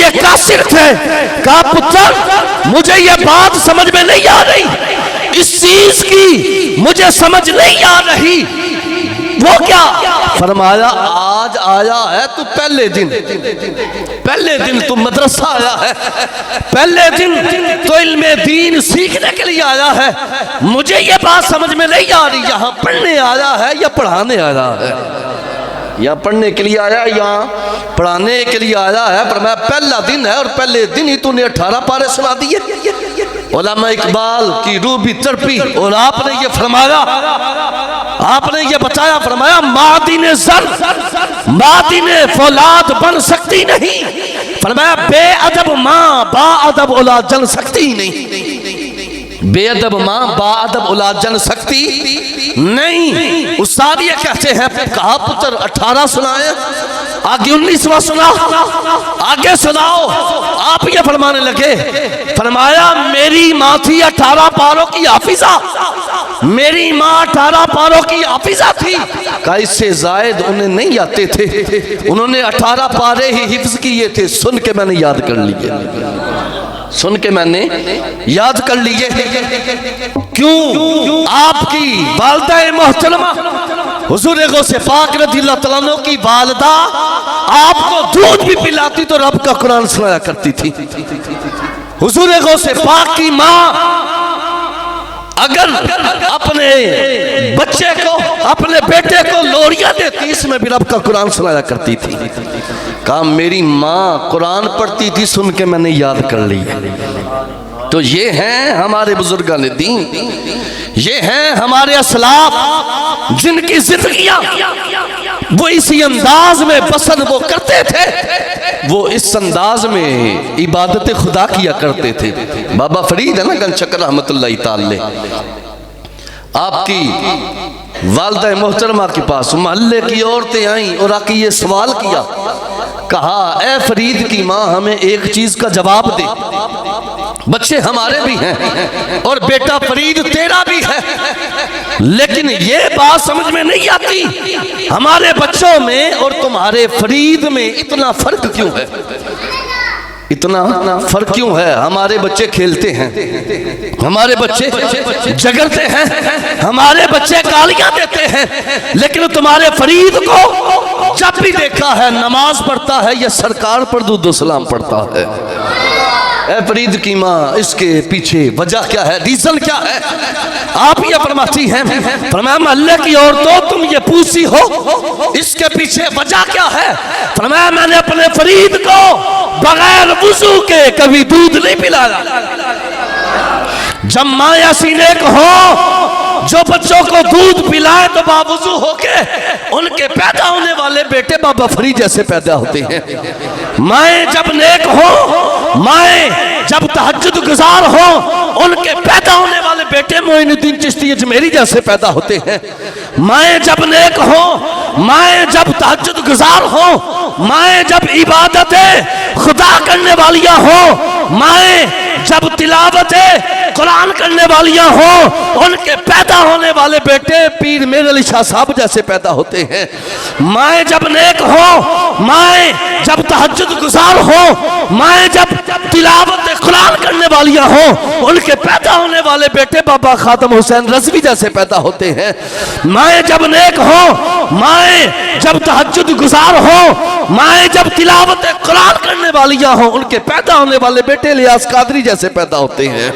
یہ کافر تھے. کہا پتر مجھے یہ بات سمجھ میں نہیں آ رہی, اس چیز کی مجھے سمجھ نہیں آ رہی. وہ کیا؟ فرمایا آج آیا ہے تو پہلے دن تو مدرسہ آیا ہے, پہلے دن تو علم دین سیکھنے کے لیے آیا ہے. مجھے یہ بات سمجھ میں نہیں آ رہی, یہاں پڑھنے آیا ہے یا پڑھانے آیا ہے؟ یا پڑھنے کے لیے آیا یا پڑھانے کے لیے آیا ہے. فرمایا پہلا دن ہے اور پہلے دن ہی تو نے 18 پارے سنا دیے. علامہ اقبال کی روح بھی تڑپی اور آپ نے یہ فرمایا, آپ نے یہ بتایا, فرمایا معدن زر معدن فولاد بن سکتی نہیں. فرمایا بے ادب ماں با ادب اولاد جن سکتی نہیں, بے ادب ماں با ادب اولاد جن سکتی نہیں. استاد یہ کہتے ہیں, کہا پتر 18 سنائے, آگے 19واں سنا, آگے سناؤ. آپ یہ فرمانے لگے, فرمایا میری ماں تھی 18 پاروں کی حافظہ, میری ماں 18 پاروں کی حافظہ تھی. کہا اس سے زائد انہیں نہیں آتے تھے, انہوں نے 18 پارے ہی حفظ کیے تھے. سن کے میں نے یاد کر لیے, سن کے میں نے یاد کر لیے. کیوں؟ آپ کی والدہ محترمہ حضور غوث پاک رضی اللہ تعالیٰ عنہ کی والدہ آپ کو دودھ بھی پلاتی تو رب کا قرآن سنایا کرتی تھی. حضور غوث پاک کی ماں اگر اپنے بچے کو, اپنے بیٹے کو لوریاں دیتی, اس میں بھی رب کا قرآن سنایا کرتی تھی. کہا میری ماں قرآن پڑھتی تھی, سن کے میں نے یاد کر لی. تو یہ ہیں ہمارے بزرگان دین, یہ ہیں ہمارے اسلاف جن کی زندگیاں وہ اسی انداز میں بسر وہ کرتے تھے, وہ اس انداز میں عبادت خدا کیا کرتے تھے. بابا فرید ہے نا گن چکر رحمت اللہ تعالی, آپ کی والدہ محترمہ کے پاس محلے کی عورتیں آئیں اور آ کے یہ سوال کیا, کہا اے فرید کی ماں ہمیں ایک چیز کا جواب دے, بچے ہمارے بھی ہیں اور بیٹا فرید تیرا بھی ہے, لیکن یہ بات سمجھ میں نہیں آتی ہمارے بچوں میں اور تمہارے فرید میں اتنا فرق کیوں ہے, اتنا فرق کیوں ہے. ہمارے بچے کھیلتے ہیں, ہمارے بچے جگرتے ہیں, ہمارے بچے گالیاں دیتے ہیں, لیکن تمہارے فرید کو جب بھی دیکھا ہے نماز پڑھتا ہے یا سرکار پر درود و سلام پڑھتا ہے. اے فرید کی ماں اس کے پیچھے وجہ کیا ہے, ریزن کیا ہے؟ آپ یہ فرماتی ہیں, فرمایا محلے کی عورتوں تم یہ پوچھتی ہو اس کے پیچھے وجہ کیا ہے؟ فرمایا میں نے اپنے فرید کو بغیر وضو کے کبھی دودھ نہیں پلایا. جب ماں یا سینے کو ہو جو بچوں کو دودھ پلائے تو باوضو ہو کے ان کے پیدا ہونے والے بیٹے بابا فرید جیسے پیدا ہوتے ہیں. مائیں جب نیک ہوں, مائیں جب تہجد گزار ہوں, ان کے پیدا ہونے والے بیٹے معین الدین چشتی اجمیری جیسے پیدا ہوتے ہیں. مائیں جب نیک ہوں, مائیں جب تہجد گزار ہوں, مائیں جب عبادت خدا کرنے والیاں ہوں, مائیں جب تلاوت قرآن کرنے والیاں ہوں, ان کے پیدا ہونے والے بیٹے پیر میر علی شاہ صاحب جیسے پیدا ہوتے ہیں. مائیں جب نیک ہوں, مائیں جب تہجد گزار ہوں, مائیں جب تلاوت قرآن کرنے والیاں ہوں, ان کے پیدا ہونے والے بیٹے بابا خاتم حسین رضوی جیسے پیدا ہوتے ہیں. مائیں جب نیک ہوں, مائیں جب تہجد گزار ہوں, مائیں جب تلاوت قرآن کرنے والیاں ہوں, ان کے پیدا ہونے والے بیٹے الیاس قادری جیسے پیدا ہوتے ہیں.